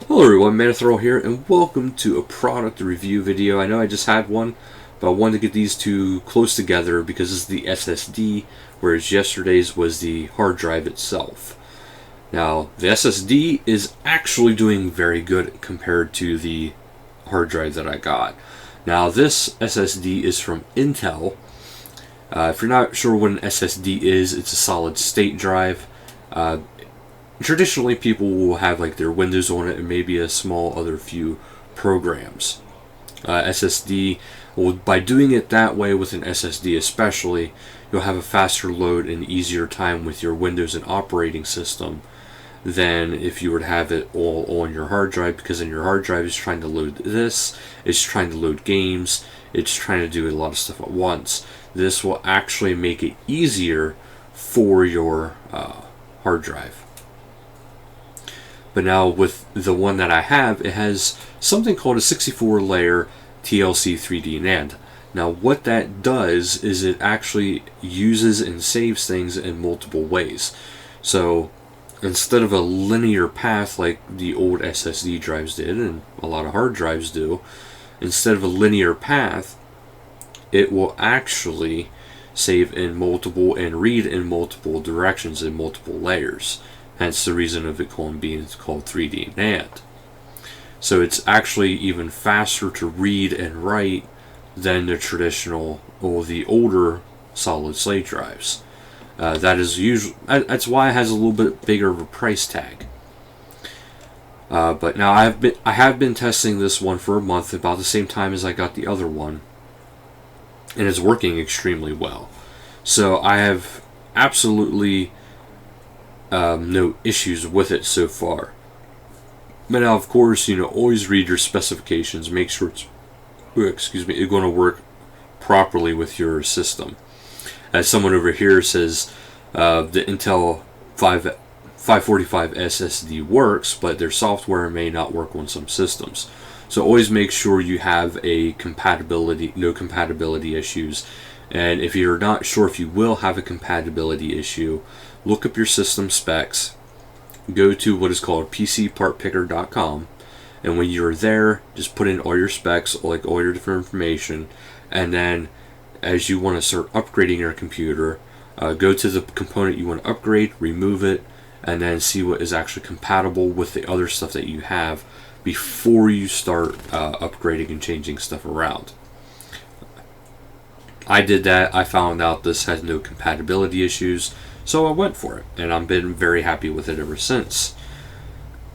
Hello everyone, Manithrow here, and welcome to a product review video. I know I just had one, but I wanted to get these two close together because this is the SSD, whereas yesterday's was the hard drive itself. Now, the SSD is actually doing very good compared to the hard drive that I got. Now, this SSD is from Intel. If you're not sure what an SSD is, it's a solid state drive. Traditionally, people will have like their Windows on it and maybe a small other few programs. SSD, well, by doing it that way with an SSD especially, you'll have a faster load and easier time with your Windows and operating system than if you were to have it all on your hard drive, because then your hard drive is trying to load this, it's trying to load games, it's trying to do a lot of stuff at once. This will actually make it easier for your hard drive. But now with the one that I have, it has something called a 64-layer TLC 3D NAND. Now what that does is it actually uses and saves things in multiple ways. So instead of a linear path like the old SSD drives did, and a lot of hard drives do, instead of a linear path, it will actually save in multiple and read in multiple directions in multiple layers. Hence the reason of it being called 3D NAND. So it's actually even faster to read and write than the traditional or the older solid state drives. That's why it has a little bit bigger of a price tag. But now I have been testing this one for a month, about the same time as I got the other one, and it's working extremely well. So I have absolutely no issues with it so far. But now, of course, always read your specifications. Make sure it's going to work properly with your system. As someone over here says, the Intel 545 SSD works, but their software may not work on some systems. So always make sure you have no compatibility issues. And if you're not sure if you will have a compatibility issue, look up your system specs, go to what is called PCPartPicker.com, and when you're there, just put in all your specs, like all your different information, and then as you want to start upgrading your computer, go to the component you want to upgrade, remove it, and then see what is actually compatible with the other stuff that you have before you start upgrading and changing stuff around. I did that. I found out this has no compatibility issues, so I went for it, and I've been very happy with it ever since.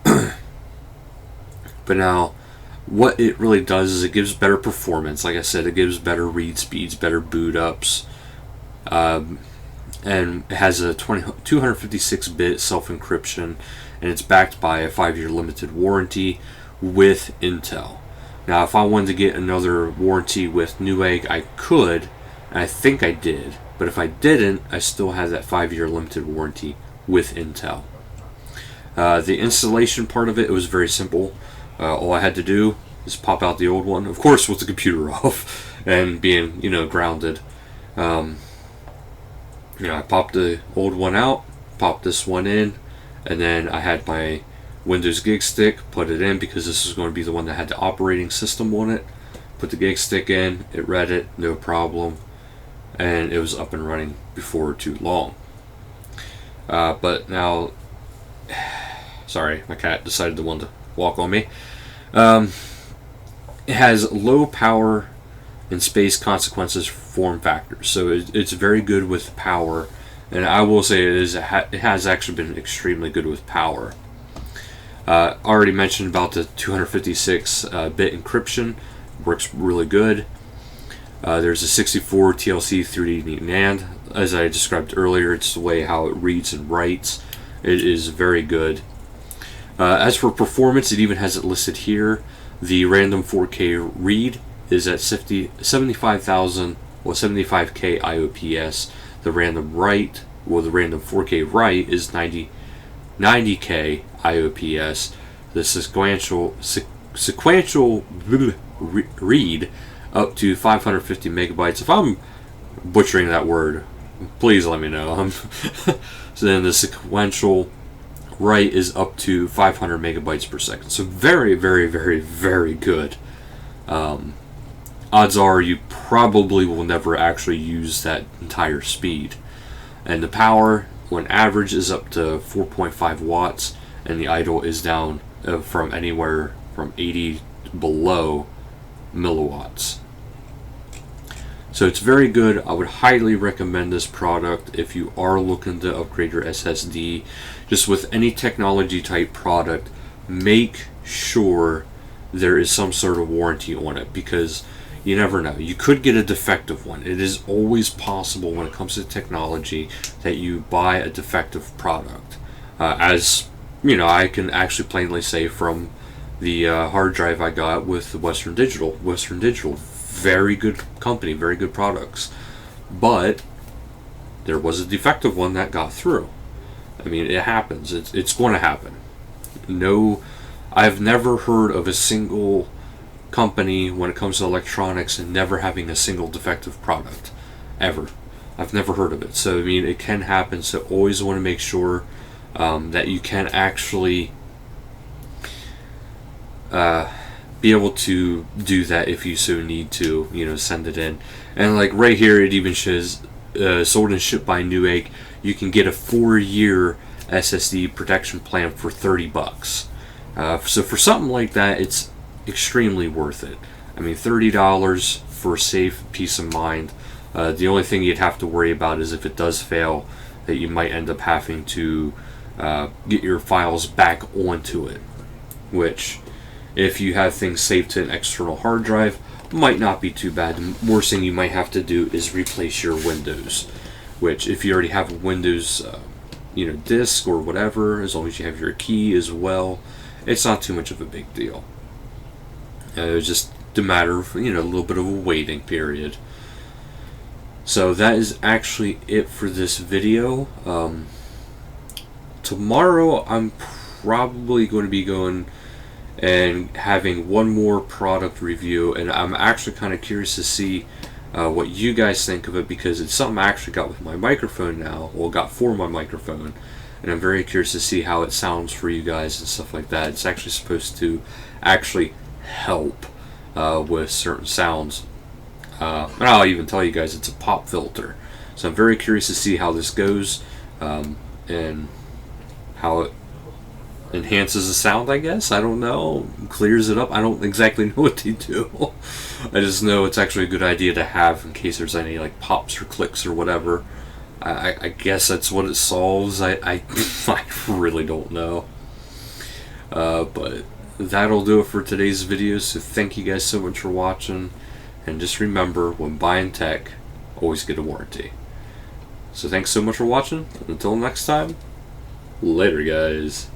But now, what it really does is it gives better performance. Like I said, it gives better read speeds, better boot ups, and it has a 256-bit self-encryption, and it's backed by a 5-year limited warranty with Intel. Now, if I wanted to get another warranty with Newegg, I could, and I think I did. But if I didn't, I still have that 5-year limited warranty with Intel. The installation part of it was very simple. All I had to do is pop out the old one, of course with the computer off and being grounded. I popped the old one out, popped this one in, and then I had my Windows gig stick, put it in because this is going to be the one that had the operating system on it. Put the gig stick in, it read it, no problem, and it was up and running before too long. But now, sorry, my cat decided to want to walk on me. It has low power and space consequences form factors, so it's very good with power, and I will say it has actually been extremely good with power. Already mentioned about the 256-bit encryption, works really good. There's a 64 TLC 3D NAND. As I described earlier, it's the way how it reads and writes. It is very good. As for performance, it even has it listed here. The random 4K read is at 75,000 or 75K IOPS. The random write, or the random 4K write, is 90K IOPS. The sequential read up to 550 megabytes. If I'm butchering that word, please let me know. So then the sequential write is up to 500 megabytes per second. So very, very, very, very good. Odds are you probably will never actually use that entire speed. And the power, when average, is up to 4.5 watts, and the idle is down from anywhere from 80 below milliwatts. So it's very good. I would highly recommend this product if you are looking to upgrade your SSD. Just with any technology type product, make sure there is some sort of warranty on it, because you never know. You could get a defective one. It is always possible when it comes to technology that you buy a defective product. As you know, I can actually plainly say from the hard drive I got with Western Digital. Western Digital, very good company, very good products. But there was a defective one that got through. I mean, it happens. It's going to happen. No, I've never heard of a single company when it comes to electronics and never having a single defective product. Ever. I've never heard of it. So, I mean, it can happen. So, always want to make sure that you can actually be able to do that if you so need to, you know, send it in. And like right here, it even shows sold and shipped by Newegg. You can get a 4-year SSD protection plan for $30. So for something like that, it's extremely worth it. I mean, $30 for safe peace of mind. The only thing you'd have to worry about is if it does fail, that you might end up having to get your files back onto it, which, if you have things saved to an external hard drive, might not be too bad. The worst thing you might have to do is replace your Windows, which, if you already have a Windows disk or whatever, as long as you have your key as well, it's not too much of a big deal. It's just a matter of, a little bit of a waiting period. So that is actually it for this video. Tomorrow I'm probably going to be going and having one more product review, and I'm actually kind of curious to see what you guys think of it, because it's something I actually got with my microphone now, well, got for my microphone, and I'm very curious to see how it sounds for you guys and stuff like that. It's actually supposed to actually help with certain sounds, and I'll even tell you guys it's a pop filter, so I'm very curious to see how this goes, and how it enhances the sound, I guess. I don't know. Clears it up. I don't exactly know what they do. I just know it's actually a good idea to have in case there's any like pops or clicks or whatever. I guess that's what it solves. I really don't know. But that'll do it for today's video. So thank you guys so much for watching. And just remember, when buying tech, always get a warranty. So thanks so much for watching. And until next time, later guys.